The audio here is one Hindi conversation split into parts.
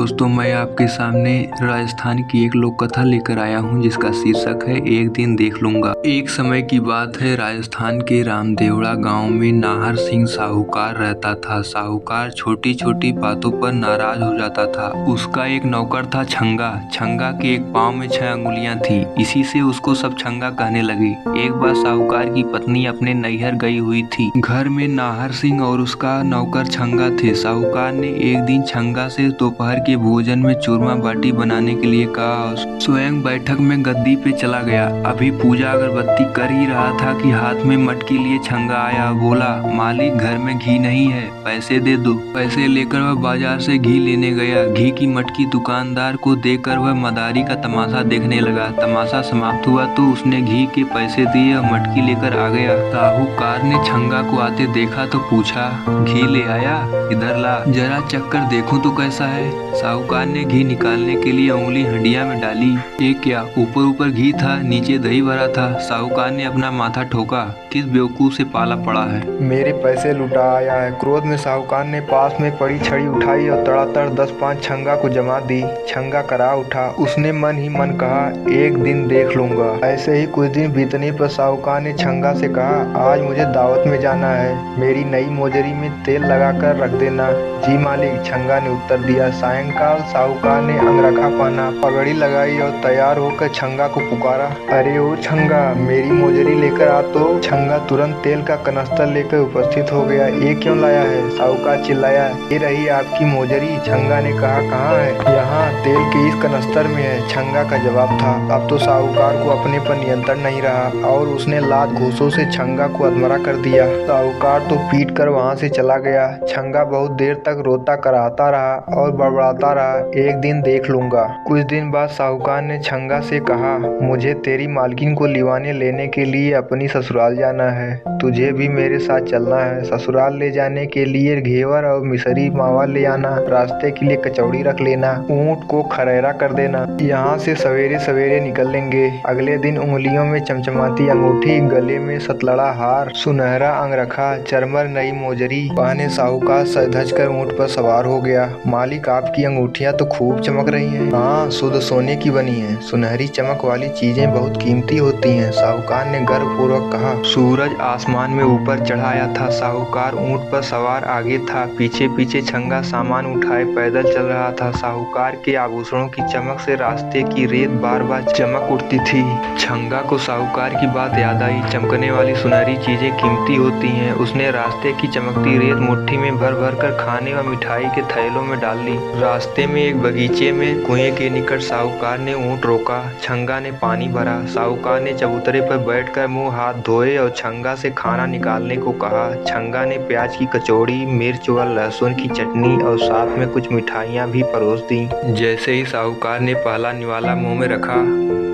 दोस्तों, मैं आपके सामने राजस्थान की एक लोक कथा लेकर आया हूँ जिसका शीर्षक है एक दिन देख लूंगा। एक समय की बात है, राजस्थान के रामदेवड़ा गांव में नाहर सिंह साहूकार रहता था। साहूकार छोटी छोटी बातों पर नाराज हो जाता था। उसका एक नौकर था छंगा। छंगा के एक पाँव में 6 अंगुलियां थी, इसी से उसको सब छंगा कहने लगे। एक बार साहूकार की पत्नी अपने नैहर गई हुई थी। घर में नाहर सिंह और उसका नौकर छंगा थे। साहूकार ने एक दिन छंगा से दोपहर के भोजन में चूरमा बाटी बनाने के लिए कहा। स्वयं बैठक में गद्दी पे चला गया। अभी पूजा अगरबत्ती कर ही रहा था कि हाथ में मटकी लिए छंगा आया। बोला, मालिक घर में घी नहीं है, पैसे दे दो। पैसे लेकर वह बाजार से घी लेने गया। घी की मटकी दुकानदार को देकर वह मदारी का तमाशा देखने लगा। तमाशा समाप्त हुआ तो उसने घी के पैसे दिए और मटकी लेकर आ गया। साहूकार ने छंगा को आते देखा तो पूछा, घी ले आया? इधर ला, जरा चक्कर देखूं तो कैसा है। साहूकार ने घी निकालने के लिए उंगली हंडिया में डाली। ये क्या, ऊपर ऊपर घी था, नीचे दही भरा था। साहूकार ने अपना माथा ठोका, किस बेवकूफ से पाला पड़ा है। मेरे पैसे लुटा आया है। क्रोध में साहूकार ने पास में पड़ी छड़ी उठाई और तड़ातड़ 10-5 छंगा को जमा दी। छंगा करा उठा। उसने मन ही मन कहा, एक दिन देख लूंगा। ऐसे ही कुछ दिन बीतने पर साहूकार ने छंगा से कहा, आज मुझे दावत में जाना है, मेरी नई मोजरी में तेल लगाकर रख देना। जी मालिक, छंगा ने उत्तर दिया। सायंकाल साहूकार ने अंगरखा पहना, पगड़ी लगाई और तैयार होकर छंगा को पुकारा। अरे ओ छंगा, मेरी मोजरी लेकर आ। तो छंगा तुरंत तेल का कनस्तर लेकर उपस्थित हो गया। ये क्यों लाया है? साहूकार चिल्लाया। ये रही आपकी मोजरी। छंगा ने कहा, कहाँ है? यहाँ तेल के इस कनस्तर में है, छंगा का जवाब था। अब तो साहूकार को अपने पर नियंत्रण नहीं रहा और उसने लात घूंसों से छंगा को अधमरा कर दिया। साहूकार तो पीट कर वहाँ से चला गया। छंगा बहुत देर तक रोता कराहता रहा और बड़बड़ाता रहा, एक दिन देख लूंगा। कुछ दिन बाद साहूकार ने छंगा से कहा, मुझे तेरी मालकिन को लिवाने लेने के लिए अपनी ससुराल जाना है, तुझे भी मेरे साथ चलना है। ससुराल ले जाने के लिए घेवर और मिसरी मावा ले आना, रास्ते के लिए कचौड़ी रख लेना, ऊँट को खरेरा कर देना। यहाँ से सवेरे सवेरे निकल लेंगे। अगले दिन उंगलियों में चमचमाती अंगूठी, गले में सतलड़ा हार, सुनहरा अंगरखा, चरमर नई मोजरी पहने साहूकार सज कर ऊँट पर सवार हो गया। मालिक, आपकी अंगूठियाँ तो खूब चमक रही हैं। हाँ, शुद्ध सोने की बनी है। सुनहरी चमक वाली चीजें बहुत कीमती होती हैं, साहूकार ने गर्वपूर्वक कहा। सूरज आसमान में ऊपर चढ़ाया था। साहूकार ऊँट पर सवार आगे था, पीछे पीछे छंगा सामान उठाए पैदल चल रहा था। साहूकार के आभूषणों की चमक से रास्ते की रेत बार बार चमक उठती थी। छंगा को साहूकार की बात याद आई। चमकने वाली सुनहरी चीजें कीमती होती हैं। उसने रास्ते की चमकती रेत मुट्ठी में भर भर कर खाने व मिठाई के थैलों में डाल ली। रास्ते में एक बगीचे में कुएं के निकट साहूकार ने ऊँट रोका। छंगा ने पानी भरा। साहूकार ने चबूतरे पर बैठकर मुंह हाथ धोए और छंगा से खाना निकालने को कहा। छंगा ने प्याज की कचौड़ी, मिर्च व लहसुन की चटनी और साथ में कुछ मिठाइयाँ भी परोस दी। जैसे ही साहूकार ने पहला निवाला मुंह में रखा,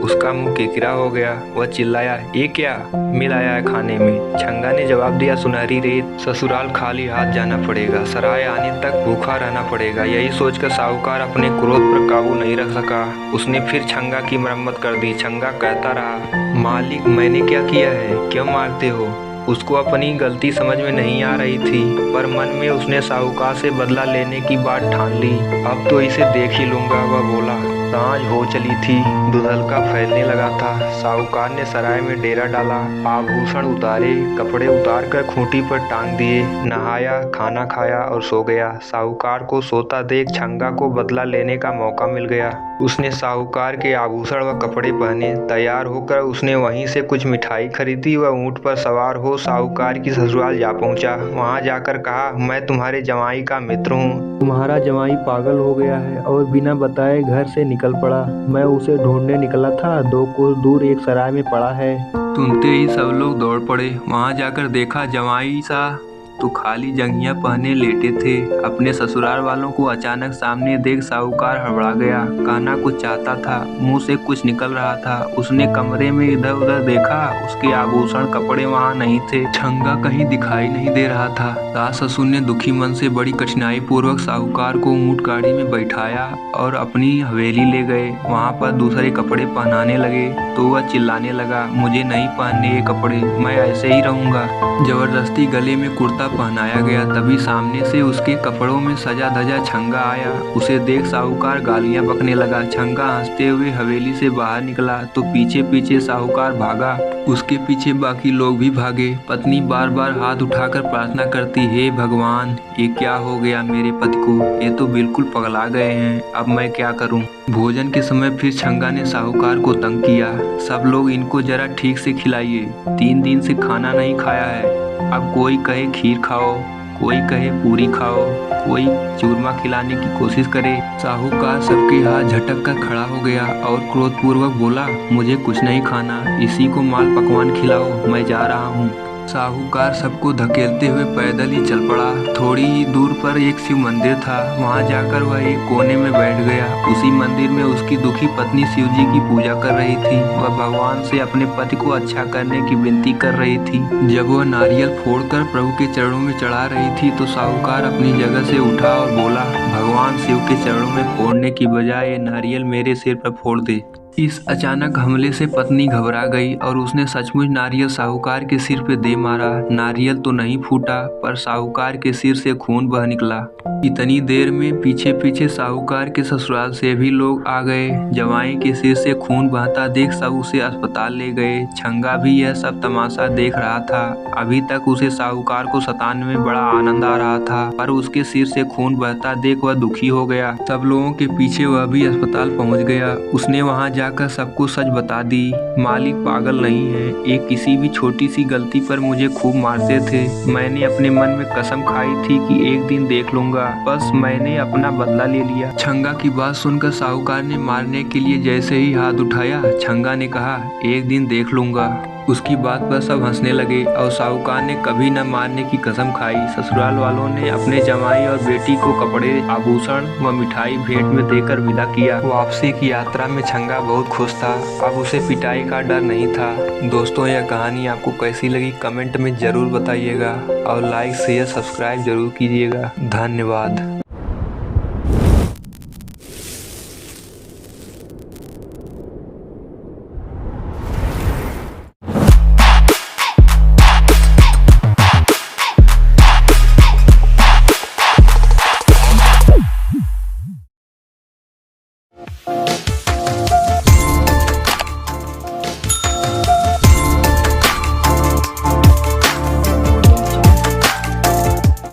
उसका मुंह किरकिरा हो गया। वह चिल्लाया, ये क्या मिलाया है खाने में? छंगा ने जवाब दिया, सुनहरी रेत। ससुराल खाली हाथ जाना पड़ेगा, सराय आने तक भूखा रहना पड़ेगा। यही सोचकर साहूकार अपने क्रोध पर काबू नहीं रख सका। उसने फिर छंगा की मरम्मत कर दी। छंगा कहता रहा, मालिक, मैंने क्या किया है, क्यों मारते हो? उसको अपनी गलती समझ में नहीं आ रही थी, पर मन में उसने साहूकार से बदला लेने की बात ठान ली। अब तो इसे देख ही लूंगा, वह बोला। सांझ हो चली थी, धुंधलका फैलने लगा था। साहूकार ने सराय में डेरा डाला, आभूषण उतारे, कपड़े उतार कर खूंटी पर टांग दिए, नहाया, खाना खाया और सो गया। साहूकार को सोता देख छंगा को बदला लेने का मौका मिल गया। उसने साहूकार के आभूषण व कपड़े पहने। तैयार होकर उसने वहीं से कुछ मिठाई खरीदी व ऊँट पर सवार हो साहूकार की ससुराल जा पहुंचा। वहां जाकर कहा, मैं तुम्हारे जमाई का मित्र हूँ। तुम्हारा जमाई पागल हो गया है और बिना बताए घर से निकल पड़ा। मैं उसे ढूंढने निकला था, 2 कोस दूर एक सराय में पड़ा है। सुनते ही सब लोग दौड़ पड़े। वहां जाकर देखा, जमाई सा तो खाली जंघिया पहने लेटे थे। अपने ससुराल वालों को अचानक सामने देख साहूकार हड़बड़ा गया। कहना कुछ चाहता था, मुंह से कुछ निकल रहा था। उसने कमरे में इधर उधर देखा, उसके आभूषण कपड़े वहां नहीं थे। छंगा कहीं दिखाई नहीं दे रहा था। सास ससुर ने दुखी मन से बड़ी कठिनाई पूर्वक साहूकार को ऊँट गाड़ी में बैठाया और अपनी हवेली ले गए। वहाँ पर दूसरे कपड़े पहनाने लगे तो वह चिल्लाने लगा, मुझे नहीं पहनने ये कपड़े, मैं ऐसे ही रहूंगा। जबरदस्ती गले में कुर्ता पहनाया गया। तभी सामने से उसके कपड़ों में सजा धजा छंगा आया। उसे देख साहूकार गालियां बकने लगा। छंगा हंसते हुए हवेली से बाहर निकला तो पीछे पीछे साहूकार भागा। उसके पीछे बाकी लोग भी भागे। पत्नी बार बार हाथ उठाकर प्रार्थना करती, हे भगवान, ये क्या हो गया मेरे पति को, ये तो बिल्कुल पगला गए हैं, अब मैं क्या करूं। भोजन के समय फिर छंगा ने साहूकार को तंग किया, सब लोग इनको जरा ठीक से खिलाइए, 3 दिन से खाना नहीं खाया है। अब कोई कहे खीर खाओ, कोई कहे पूरी खाओ, कोई चूरमा खिलाने की कोशिश करे। साहूकार सबके हाथ झटक कर खड़ा हो गया और क्रोधपूर्वक बोला, मुझे कुछ नहीं खाना, इसी को माल पकवान खिलाओ, मैं जा रहा हूँ। साहूकार सबको धकेलते हुए पैदल ही चल पड़ा। थोड़ी ही दूर पर एक शिव मंदिर था। वहां जाकर वह एक कोने में बैठ गया। उसी मंदिर में उसकी दुखी पत्नी शिव जी की पूजा कर रही थी। वह भगवान से अपने पति को अच्छा करने की विनती कर रही थी। जब वह नारियल फोड़कर प्रभु के चरणों में चढ़ा रही थी तो साहूकार अपनी जगह से उठा और बोला, भगवान शिव के चरणों में फोड़ने की बजाय ये नारियल मेरे सिर पर फोड़ दे। इस अचानक हमले से पत्नी घबरा गई और उसने सचमुच नारियल साहूकार के सिर पे दे मारा। नारियल तो नहीं फूटा पर साहूकार के सिर से खून बह निकला। इतनी देर में पीछे पीछे साहूकार के ससुराल से भी लोग आ गए। जवाई के सिर से खून बहता देख सब उसे अस्पताल ले गए। छंगा भी यह सब तमाशा देख रहा था। अभी तक उसे साहूकार को सताने में बड़ा आनंद आ रहा था, पर उसके सिर से खून बहता देख वह दुखी हो गया। सब लोगों के पीछे वह भी अस्पताल पहुंच गया। उसने वहां जाकर सबको सच बता दी। मालिक पागल नहीं है, ये किसी भी छोटी सी गलती पर मुझे खूब मारते थे। मैंने अपने मन में कसम खाई थी कि एक दिन देख लूंगा, बस मैंने अपना बदला ले लिया। छंगा की बात सुनकर साहूकार ने मारने के लिए जैसे ही हाथ उठाया, छंगा ने कहा, एक दिन देख लूंगा। उसकी बात पर सब हंसने लगे और साहूकार ने कभी न मारने की कसम खाई। ससुराल वालों ने अपने जमाई और बेटी को कपड़े, आभूषण व मिठाई भेंट में देकर विदा किया। वापसी की यात्रा में छंगा बहुत खुश था। अब उसे पिटाई का डर नहीं था। दोस्तों, यह कहानी आपको कैसी लगी कमेंट में जरूर बताइएगा और लाइक शेयर सब्सक्राइब जरूर कीजिएगा। धन्यवाद।